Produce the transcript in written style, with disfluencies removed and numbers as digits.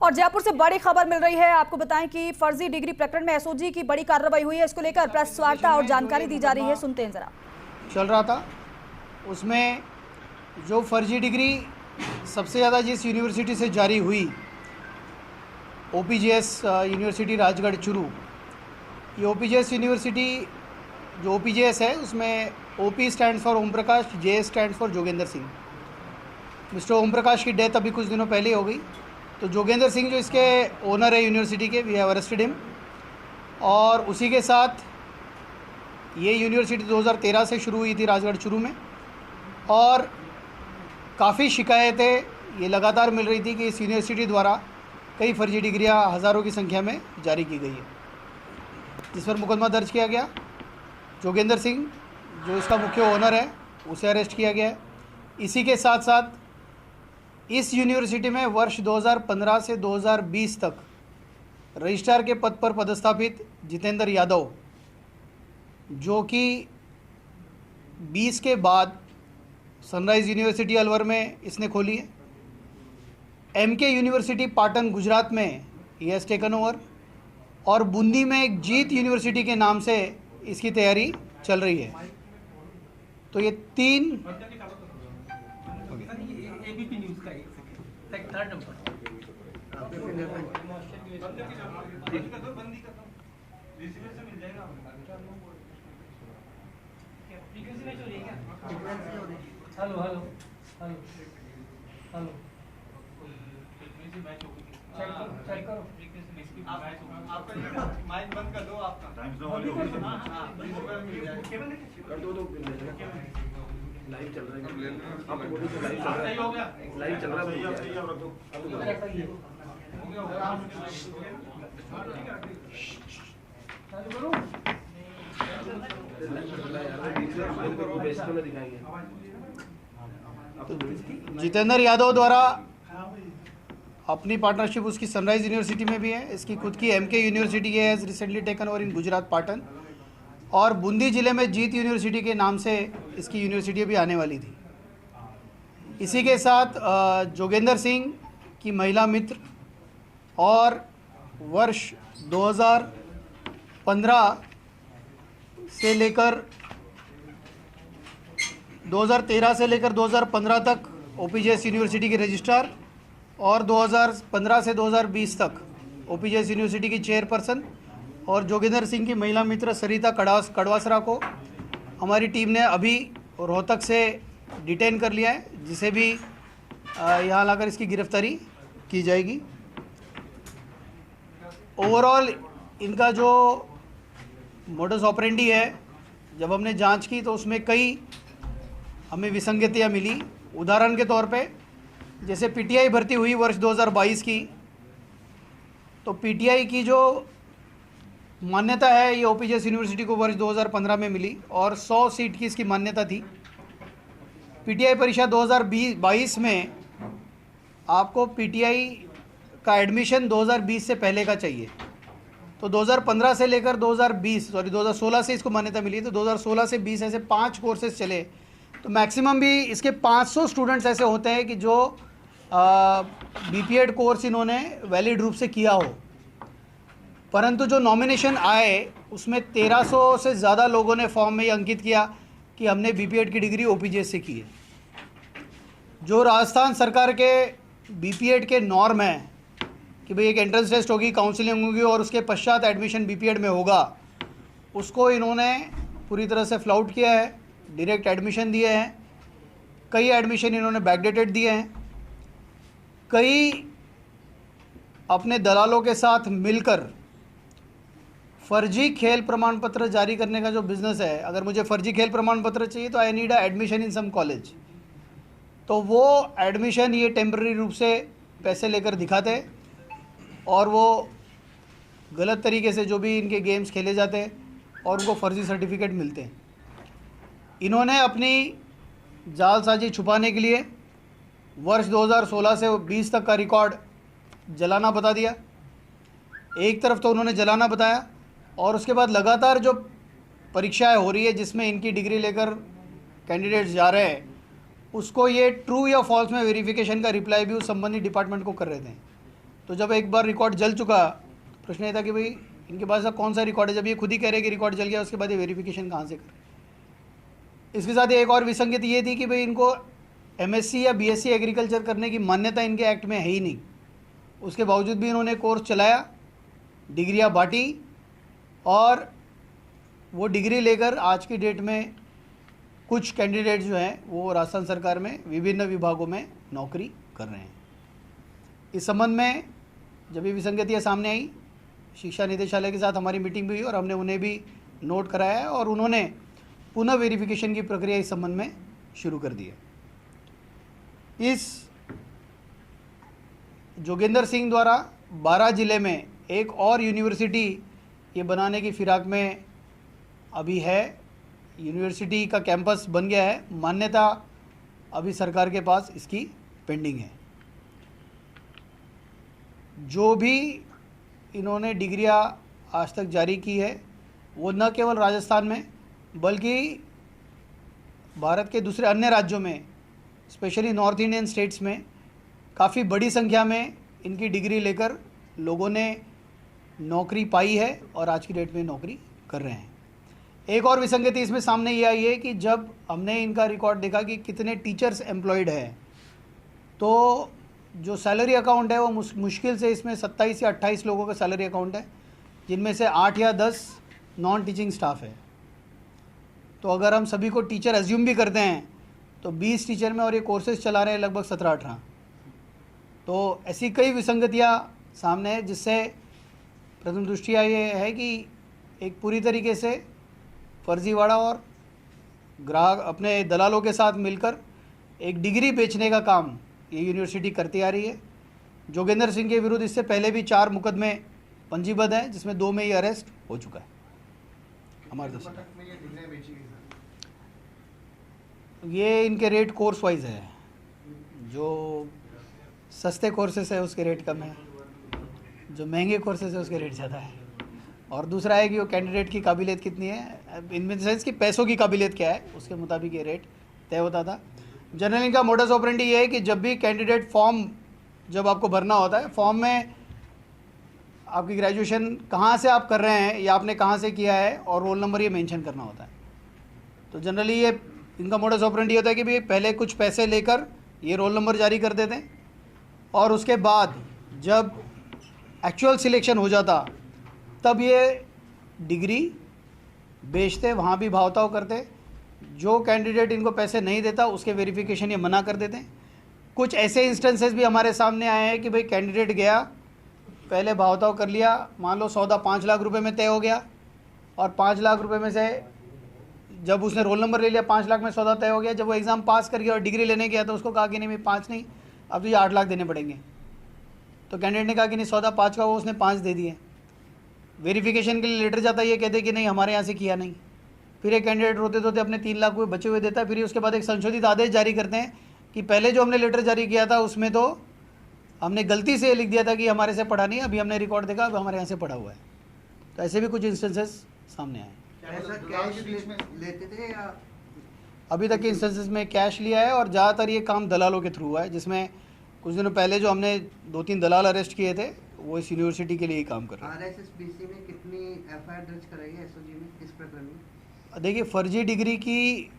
और जयपुर से बड़ी खबर मिल रही है, आपको बताएं कि फर्जी डिग्री प्रकरण में एसओजी की बड़ी कार्रवाई हुई है। इसको लेकर प्रेस वार्ता और जानकारी दी जा रही है, सुनते हैं जरा। चल रहा था उसमें जो फर्जी डिग्री सबसे ज़्यादा जिस यूनिवर्सिटी से जारी हुई, OPJS यूनिवर्सिटी राजगढ़ चुरू। ये OPJS यूनिवर्सिटी जो OPJS है उसमें OP stand for Om Prakash, JS stand for Jogendra Singh. Mister Om Prakash की डेथ अभी कुछ दिनों पहले हो गई, तो जोगेंद्र सिंह जो इसके ओनर है यूनिवर्सिटी के, वी हैव अरेस्टेड हिम। और उसी के साथ ये यूनिवर्सिटी 2013 से शुरू हुई थी राजगढ़ चुरू में, और काफ़ी शिकायतें ये लगातार मिल रही थी कि इस यूनिवर्सिटी द्वारा कई फर्जी डिग्रियां हज़ारों की संख्या में जारी की गई है, जिस पर मुकदमा दर्ज किया गया। जोगेंद्र सिंह जो इसका मुख्य ओनर है उसे अरेस्ट किया गया है। इसी के साथ साथ इस यूनिवर्सिटी में वर्ष 2015 से 2020 तक रजिस्ट्रार के पद पर पदस्थापित जितेंद्र यादव, जो कि 20 के बाद सनराइज़ यूनिवर्सिटी अलवर में इसने खोली है। MK यूनिवर्सिटी पाटन गुजरात में ही हैज़ टेकन ओवर, और बूंदी में एक जीत यूनिवर्सिटी के नाम से इसकी तैयारी चल रही है। तो ये तीन एबीपी न्यूज़ का एक second third number hello hello hello hello check करो आपका माइक बंद कर दो, आपका कर दो लाइव चल रहा है, आपको बोलो तो लाइव चल रहा है, लाइव चल रहा है। जितेंद्र यादव द्वारा अपनी पार्टनरशिप उसकी सनराइज यूनिवर्सिटी में भी है, इसकी खुद की MK university has recently taken over in Gujarat Patan, और बूंदी ज़िले में जीत यूनिवर्सिटी के नाम से इसकी यूनिवर्सिटी भी आने वाली थी। इसी के साथ जोगेंद्र सिंह की महिला मित्र, और वर्ष 2015 से लेकर 2013 से लेकर 2015 तक OPJS यूनिवर्सिटी के रजिस्ट्रार, और 2015 से 2020 तक OPJS यूनिवर्सिटी की चेयरपर्सन, और जोगेंद्र सिंह की महिला मित्र सरिता कड़वासरा को हमारी टीम ने अभी रोहतक से डिटेन कर लिया है, जिसे भी यहाँ लाकर इसकी गिरफ्तारी की जाएगी। ओवरऑल इनका जो मोडस ऑपरेंडी है, जब हमने जांच की तो उसमें कई हमें विसंगतियाँ मिली। उदाहरण के तौर पे जैसे PTI भर्ती हुई वर्ष 2022 की, तो PTI की जो मान्यता है ये OPJS यूनिवर्सिटी को वर्ष 2015 में मिली, और 100 सीट की इसकी मान्यता थी। PTI परीक्षा 2022 में आपको PTI का एडमिशन 2020 से पहले का चाहिए, तो 2015 से लेकर 2016 से इसको मान्यता मिली। तो 2016 से 20 ऐसे 5 कोर्सेज चले, तो मैक्सिमम भी इसके 500 स्टूडेंट्स ऐसे होते हैं कि जो BPEd कोर्स इन्होंने वैलिड रूप से किया हो, परंतु जो नॉमिनेशन आए उसमें 1300 से ज़्यादा लोगों ने फॉर्म में ये अंकित किया कि हमने BPEd की डिग्री OPJS से की है। जो राजस्थान सरकार के BPEd के नॉर्म हैं कि भाई एक एंट्रेंस टेस्ट होगी, काउंसलिंग होगी, और उसके पश्चात एडमिशन BPEd में होगा, उसको इन्होंने पूरी तरह से फ्लाउट किया है, डायरेक्ट एडमिशन दिए हैं। कई एडमिशन इन्होंने बैकडेटेड दिए हैं, कई अपने दलालों के साथ मिलकर फर्जी खेल प्रमाण पत्र जारी करने का जो बिज़नेस है, अगर मुझे फर्जी खेल प्रमाण पत्र चाहिए तो I need a admission in some college, तो वो एडमिशन ये टेम्पररी रूप से पैसे लेकर दिखाते, और वो गलत तरीके से जो भी इनके गेम्स खेले जाते हैं और उनको फर्जी सर्टिफिकेट मिलते हैं। इन्होंने अपनी जालसाजी छुपाने के लिए वर्ष 2016 से 20 तक का रिकॉर्ड जलाना बता दिया। एक तरफ तो उन्होंने जलाना बताया, और उसके बाद लगातार जो परीक्षाएं हो रही है जिसमें इनकी डिग्री लेकर कैंडिडेट्स जा रहे हैं, उसको ये ट्रू या फॉल्स में वेरिफिकेशन का रिप्लाई भी उस संबंधित डिपार्टमेंट को कर रहे थे। तो जब एक बार रिकॉर्ड जल चुका, प्रश्न ये था कि भाई इनके पास अब कौन सा रिकॉर्ड है। जब ये खुद ही कह रहे कि रिकॉर्ड जल गया, उसके बाद ये वेरिफिकेशन कहाँ से करें। इसके साथ एक और विसंगति ये थी कि भाई इनको एमएससी या बीएससी एग्रीकल्चर करने की मान्यता इनके एक्ट में है ही नहीं। उसके बावजूद भी इन्होंने कोर्स चलाया, डिग्रियां बांटी और वो डिग्री लेकर आज की डेट में कुछ कैंडिडेट जो हैं वो राजस्थान सरकार में विभिन्न विभागों में नौकरी कर रहे हैं। इस संबंध में जब ये विसंगतियाँ सामने आई, शिक्षा निदेशालय के साथ हमारी मीटिंग भी हुई और हमने उन्हें भी नोट कराया है और उन्होंने पुनः वेरिफिकेशन की प्रक्रिया इस संबंध में शुरू कर दी है। इस जोगेंद्र सिंह द्वारा 12 जिले में एक और यूनिवर्सिटी ये बनाने की फिराक में अभी है। यूनिवर्सिटी का कैंपस बन गया है, मान्यता अभी सरकार के पास इसकी पेंडिंग है। जो भी इन्होंने डिग्रियां आज तक जारी की है वो न केवल राजस्थान में बल्कि भारत के दूसरे अन्य राज्यों में, स्पेशली नॉर्थ इंडियन स्टेट्स में काफ़ी बड़ी संख्या में इनकी डिग्री लेकर लोगों ने नौकरी पाई है और आज की डेट में नौकरी कर रहे हैं। एक और विसंगति इसमें सामने ये आई है कि जब हमने इनका रिकॉर्ड देखा कि कितने टीचर्स एम्प्लॉयड हैं, तो जो सैलरी अकाउंट है वो मुश्किल से इसमें 27 या 28 लोगों का सैलरी अकाउंट है, जिनमें से 8 या 10 नॉन टीचिंग स्टाफ है। तो अगर हम सभी को टीचर एज्यूम भी करते हैं तो 20 टीचर में, और ये कोर्सेज चला रहे हैं लगभग 17-18। तो ऐसी कई विसंगतियाँ सामने हैं, जिससे प्रथम दृष्टिया ये है कि एक पूरी तरीके से फर्जीवाड़ा और ग्राहक अपने दलालों के साथ मिलकर एक डिग्री बेचने का काम ये यूनिवर्सिटी करती आ रही है। जोगेंद्र सिंह के विरुद्ध इससे पहले भी 4 मुकदमे पंजीबद्ध हैं, जिसमें 2 में ही अरेस्ट हो चुका है। हमारे दोस्त ये इनके रेट कोर्स वाइज है, जो सस्ते कोर्सेस है उसके रेट कम है, जो महंगे कोर्सेस है उसके रेट ज़्यादा है। और दूसरा है कि वो कैंडिडेट की काबिलियत कितनी है, इन सेंस कि पैसों की काबिलियत क्या है, उसके मुताबिक ये रेट तय होता था। जनरली इनका मोडस ऑपरेंडी ये है कि जब भी कैंडिडेट फॉर्म जब आपको भरना होता है, फॉर्म में आपकी ग्रेजुएशन कहाँ से आप कर रहे हैं या आपने कहाँ से किया है और रोल नंबर ये मेंशन करना होता है। तो जनरली ये इनका मोडस ऑपरेंडी होता है कि भाई पहले कुछ पैसे लेकर ये रोल नंबर जारी कर देते हैं और उसके बाद जब एक्चुअल सिलेक्शन हो जाता तब ये डिग्री बेचते, वहाँ भी भावताव करते। जो कैंडिडेट इनको पैसे नहीं देता उसके वेरिफिकेशन ये मना कर देते हैं। कुछ ऐसे इंस्टेंसेस भी हमारे सामने आए हैं कि भाई कैंडिडेट गया, पहले भावताव कर लिया, मान लो सौदा 5 लाख रुपए में तय हो गया और 5 लाख रुपए में से जब उसने रोल नंबर ले लिया 5 लाख में सौदा तय हो गया। जब वो एग्ज़ाम पास कर गया और डिग्री लेने गया तो उसको कहा कि नहीं मैं 5 नहीं, अब तो ये 8 लाख देने पड़ेंगे। तो कैंडिडेट ने कहा कि नहीं सौदा 5 का, वो उसने 5 दे दिए। वेरिफिकेशन के लिए लेटर जाता है, ये कहते कि नहीं हमारे यहाँ से किया नहीं। फिर एक कैंडिडेट रोते धोते अपने 3 लाख रुपये बचे हुए देता है। फिर उसके बाद एक संशोधित आदेश जारी करते हैं कि पहले जो हमने लेटर जारी किया था उसमें तो हमने गलती से लिख दिया था कि हमारे से पढ़ा नहीं, अभी हमने रिकॉर्ड देखा अब हमारे यहाँ से पढ़ा हुआ है। तो ऐसे भी कुछ इंस्टेंसेस सामने आए। लेते थे या अभी तक के इंस्टेंसेस में कैश लिया है और ज़्यादातर ये काम दलालों के थ्रू हुआ है, जिसमें कुछ दिनों पहले जो हमने 2-3 दलाल अरेस्ट किए थे वो इस यूनिवर्सिटी के लिए ही काम कर रहे हैं। RSSBC में कितनी FIR दर्ज कराई है SOG में इस प्रकरण में? देखिए फर्जी डिग्री की